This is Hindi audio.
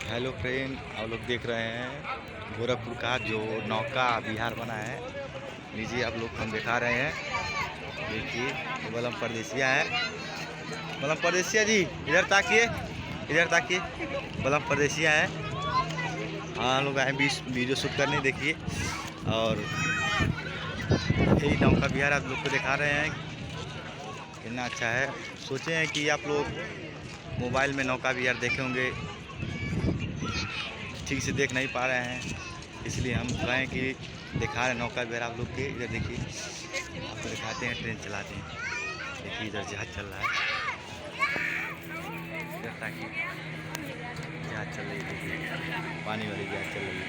हेलो फ्रेंड, आप लोग देख रहे हैं गोरखपुर का जो नौका विहार बना है। लीजिए आप लोग को हम दिखा रहे हैं। देखिए ये बलम परदेसिया है। बलम परदेसिया जी इधर ताकिए, इधर ताकिए। बलम परदेसिया है। हाँ, हम लोग आए वीडियो शूट करने। देखिए, और यही नौका विहार आप लोग को दिखा रहे हैं। कितना अच्छा है। सोचे हैं कि आप लोग मोबाइल में नौका विहार देखे होंगे, ठीक से देख नहीं पा रहे हैं, इसलिए हम कहें कि दिखा रहे नौका विहार आप लोग के। इधर देखिए, आपको दिखाते हैं, ट्रेन चलाते हैं। देखिए इधर जहाज चल रहा है। इधर ताकि जहाज चल रही है, देखिए पानी वाली जहाज चल रही है।